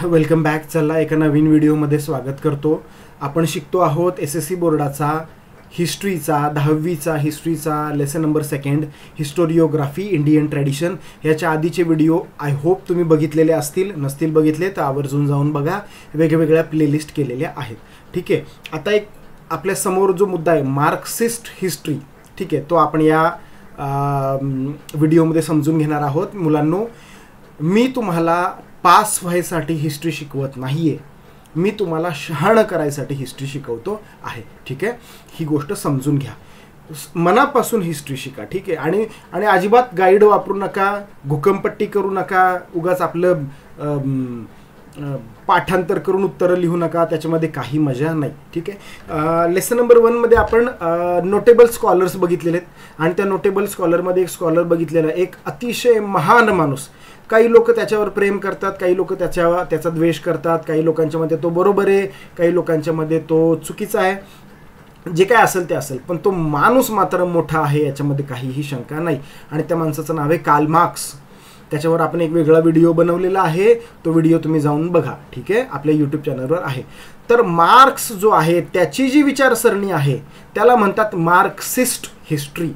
Welcome back. चला एका नवीन व्हिडिओमध्ये स्वागत करतो. आपण शिकतो आहोत SSC बोर्डाचा हिस्ट्रीचा 10वीचा हिस्ट्रीचा lesson number 2 historiography Indian tradition. याच्या आधीचे व्हिडिओ आय होप तुम्ही बघितलेले असतील. नसतील बघितले तर आवर्जून जाऊन बघा. वेगवेगळ्या प्लेलिस्ट केलेल्या आहेत. ठीक आहे. आता एक आपल्या समोर जो मुद्दा आहे मार्क्सिस्ट हिस्ट्री. ठीक आहे, तो आपण या व्हिडिओमध्ये समजून घेणार आहोत. मुलांनो, मी तुम्हाला पास व्हायसाठी हिस्ट्री शिकवत नाही आहे, मी तुम्हाला शहाणं करायसाठी हिस्ट्री शिकवतो आहे. ठीक आहे, ही गोष्ट समजून घ्या. मनापासून हिस्ट्री शिका. ठीक आहे. आणि अजिबात गाईड वापरू नका, भूकंपट्टी करू नका, उगाच आपलं पाठांतर करून उत्तरं लिहू नका, त्याच्यामध्ये काही मजा नाही. ठीक आहे. लेसन नंबर 1 आपण नोटेबल स्कॉलर्स बघितलेले आहेत आणि त्या नोटेबल स्कॉलरमध्ये एक स्कॉलर बघितलेला, एक अतिशय महान माणूस. काही लोक त्याच्यावर प्रेम करतात, काही लोक त्याचा द्वेष करतात, काही लोकांच्या मध्ये तो बरोबर आहे, काही लोकांच्या मध्ये तो चुकीचा आहे. जे काय असेल ते असेल, पण तो माणूस मात्र मोठा आहे, याच्यामध्ये काहीही शंका नाही. आणि त्या माणसाचं नाव आहे कार्ल मार्क्स. त्याच्यावर आपण एक वेगळा व्हिडिओ बनवलेला आहे, तो व्हिडिओ तुम्ही जाऊन बघा. ठीक आहे, आपल्या यूट्यूब चॅनलवर आहे. तर मार्क्स जो आहे त्याची जी विचारसरणी आहे त्याला म्हणतात मार्क्सिस्ट हिस्ट्री.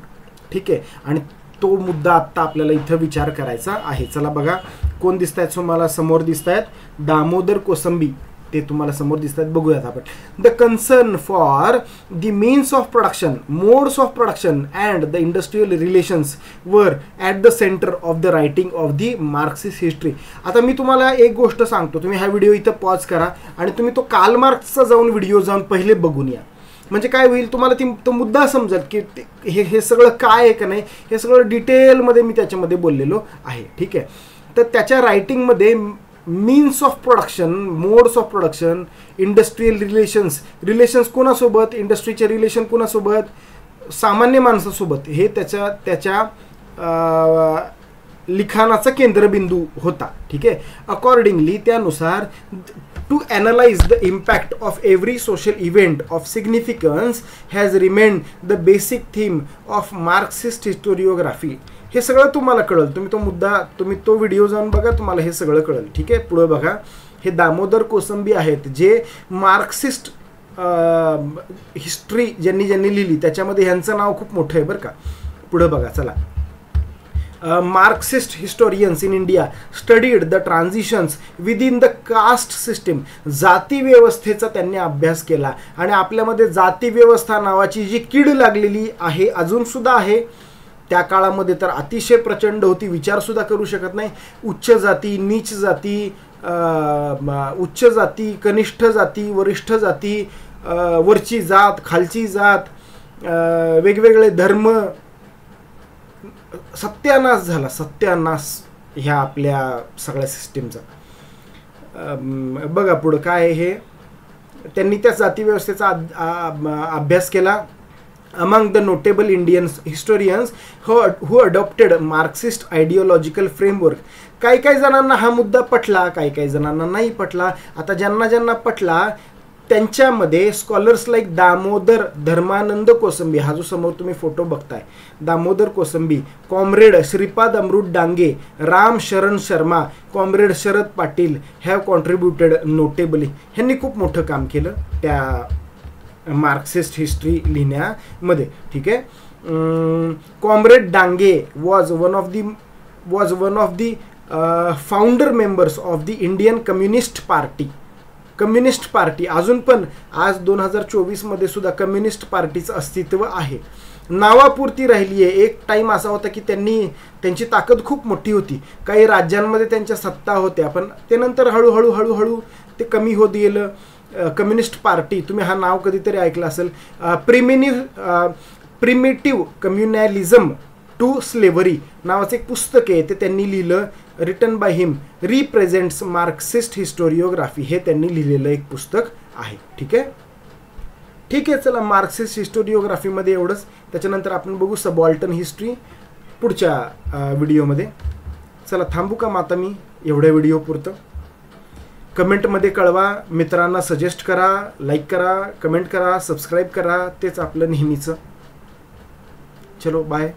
ठीक आहे. आणि तो मुद्दा आत्ता आपल्याला इथं विचार करायचा आहे. चला बघा, कोण दिसत आहेत तुम्हाला समोर दिसत आहेत? दामोदर कोसंबी, ते तुम्हाला समोर दिसत आहेत. बघूयात आपण. The concern for the means of production, modes of production and the industrial relations were at the centre of the writing of the Marxist history. आता मी तुम्हाला एक गोष्ट सांगतो, तुम्ही हा व्हिडिओ इथं पॉज करा आणि तुम्ही तो कार्ल मार्क्सचा जाऊन व्हिडिओ जाऊन पहिले बघून या. म्हणजे काय होईल, तुम्हाला तो मुद्दा समजेल की हे सगळं काय आहे का नाही. हे सगळं डिटेलमध्ये मी त्याच्यामध्ये बोललेलो आहे. ठीक आहे. तर त्याच्या रायटिंगमध्ये means of production, modes of production, industrial relations कोणासोबत, इंडस्ट्रीचे रिलेशन कोणासोबत, सामान्य माणसासोबत, हे त्याच्या लिखाणाचा केंद्रबिंदू होता. ठीक आहे. अकॉर्डिंगली त्यानुसार to analyze the impact of every social event of significance has remained the basic theme of Marxist historiography. हे सगळं तुम्हाला कळलं. तुम्ही तो व्हिडिओ जाऊन बघा, तुम्हाला हे सगळं कळलं. ठीक आहे. पुढे बघा, हे दामोदर कोसंबी आहेत, जे मार्क्सिस्ट हिस्ट्री ज्यांनी लिहिली त्याच्यामध्ये ह्यांचं नाव खूप मोठं आहे बरं का. पुढे बघा. चला. Marxist historians in India studied the transitions within the caste system. जाती व्यवस्थेचा त्यांनी अभ्यास केला आणि आपल्यामध्ये जाती व्यवस्था नावाची जी कीड लागलेली आहे, अजून सुद्धा आहे, त्या काळामध्ये तर अतिशय प्रचंड होती, विचार सुद्धा करू शकत नाही. उच्च जाती, नीच जाती, उच्च जाती, कनिष्ठ जाती, वरिष्ठ जाती, वरची जात, खालची जात, वेगवेगळे धर्म, सत्यानाश झाला, सत्यानाश ह्या आपल्या सगळ्या सिस्टीमचा. बघा पुढं काय आहे. हे त्यांनी त्या जाती व्यवस्थेचा अभ्यास केला. Among the notable Indian historians who adopted Marxist ideological framework. काही जणांना हा मुद्दा पटला, काही जणांना नाही पटला. आता ज्यांना पटला त्यांच्यामध्ये स्कॉलर्स लाईक दामोदर धर्मानंद कोसंबी, हा जो समोर तुम्ही फोटो बघताय, दामोदर कोसंबी, कॉम्रेड श्रीपाद अमृत डांगे, राम शरण Sharma, comrade Sharad Patil have contributed notably. ह्यांनी खूप मोठं काम केलं त्या मार्क्सिस्ट हिस्ट्री लिहिण्यामध्ये. ठीक आहे. Comrade Dange was one of the founder members of the Indian communist party. अजून पण आज 2024 सुद्धा कम्युनिस्ट पार्टीचं अस्तित्व आहे, नावापुरती राहिली आहे. एक टाइम असा होता की त्यांची ताकद खूप मोठी होती, काही राज्यांमध्ये त्यांच्या सत्ता होत्या, पण ते नंतर हळूहळू ते कमी होत गेलं. कम्युनिस्ट पार्टी, तुम्ही हा नाव कधीतरी ऐकलं असेल. प्रिमिटिव्ह कम्युनॅलिझम टू स्लेव्हरी नावाचं एक पुस्तक आहे, ते त्यांनी लिहिलं. Written by him, represents Marxist historiography, हे त्यांनी लिहिलेलं एक पुस्तक आहे. ठीक आहे. चला, मार्क्सिस्ट हिस्टोरिओग्राफीमध्ये एवढंच. त्याच्यानंतर आपण बघू सबाल्टर्न हिस्ट्री पुढच्या व्हिडिओमध्ये. चला, थांबू का माता मी एवढ्या व्हिडिओ पुरतं? कमेंटमध्ये कळवा, मित्रांना सजेस्ट करा, लाईक करा, कमेंट करा, सबस्क्राईब करा. तेच आपलं नेहमीचं. चलो, बाय.